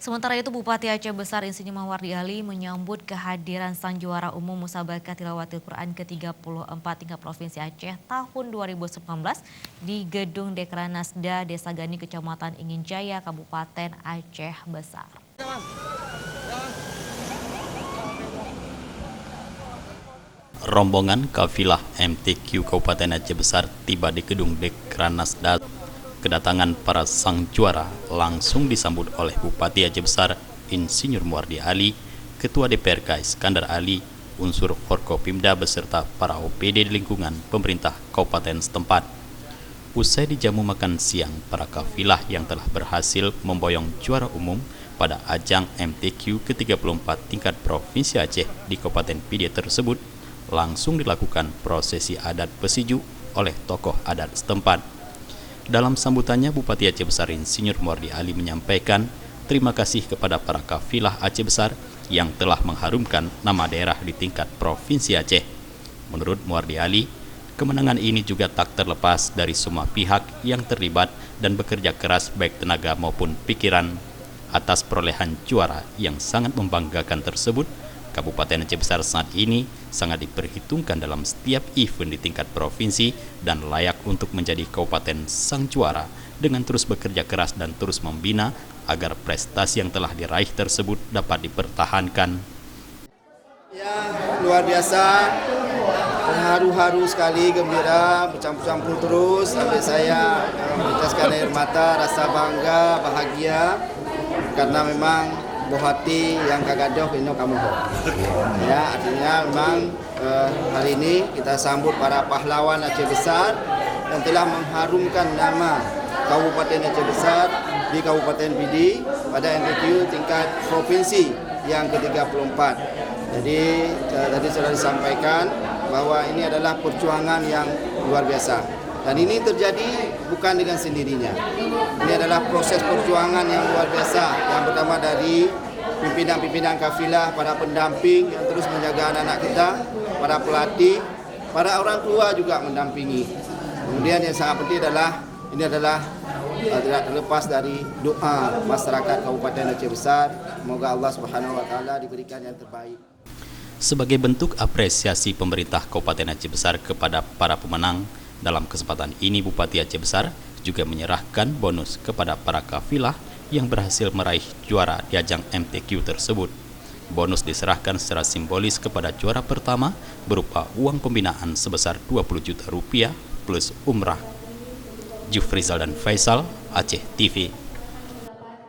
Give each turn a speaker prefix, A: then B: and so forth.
A: Sementara itu, Bupati Aceh Besar Insinyur Mawardi Ali menyambut kehadiran sang juara umum Musabaqah Tilawatil Quran ke-34 tingkat Provinsi Aceh tahun 2019 di Gedung Dekranasda Desa Gani, Kecamatan Inginjaya, Kabupaten Aceh Besar.
B: Rombongan kafilah MTQ Kabupaten Aceh Besar tiba di Gedung Dekranasda. Kedatangan para sang juara langsung disambut oleh Bupati Aceh Besar Insinyur Mawardi Ali, Ketua DPRK Iskandar Ali, unsur Forkopimda beserta para OPD di lingkungan pemerintah kabupaten setempat. Usai dijamu makan siang, para kafilah yang telah berhasil memboyong juara umum pada ajang MTQ ke-34 tingkat Provinsi Aceh di Kabupaten Pidi tersebut langsung dilakukan prosesi adat pesiju oleh tokoh adat setempat. Dalam sambutannya, Bupati Aceh Besar Insinyur Mawardi Ali menyampaikan terima kasih kepada para kafilah Aceh Besar yang telah mengharumkan nama daerah di tingkat Provinsi Aceh. Menurut Mawardi Ali, kemenangan ini juga tak terlepas dari semua pihak yang terlibat dan bekerja keras baik tenaga maupun pikiran. Atas perolehan juara yang sangat membanggakan tersebut, Kabupaten Aceh Besar saat ini sangat diperhitungkan dalam setiap event di tingkat provinsi dan layak untuk menjadi kabupaten sang juara dengan terus bekerja keras dan terus membina agar prestasi yang telah diraih tersebut dapat dipertahankan.
C: Ya, luar biasa, haru-haru sekali, gembira, bercampur-campur terus sampai saya meneteskan air mata, rasa bangga, bahagia karena memang bohati yang kagadoh ini kamu ya, artinya memang hari ini kita sambut para pahlawan Aceh Besar yang telah mengharumkan nama Kabupaten Aceh Besar di Kabupaten Pidi pada MTQ tingkat provinsi yang ke-34. Jadi tadi sudah disampaikan bahwa ini adalah perjuangan yang luar biasa. Dan ini terjadi bukan dengan sendirinya. Ini adalah proses perjuangan yang luar biasa. Yang pertama dari pimpinan-pimpinan kafilah, para pendamping yang terus menjaga anak-anak kita, para pelatih, para orang tua juga mendampingi. Kemudian yang sangat penting adalah ini adalah tidak terlepas dari doa masyarakat Kabupaten Aceh Besar. Semoga Allah Subhanahu wa taala diberikan yang terbaik.
B: Sebagai bentuk apresiasi pemerintah Kabupaten Aceh Besar kepada para pemenang, dalam kesempatan ini Bupati Aceh Besar juga menyerahkan bonus kepada para kafilah yang berhasil meraih juara di ajang MTQ tersebut. Bonus diserahkan secara simbolis kepada juara pertama berupa uang pembinaan sebesar 20 juta rupiah plus umrah. Jufrizal dan Faisal, Aceh TV.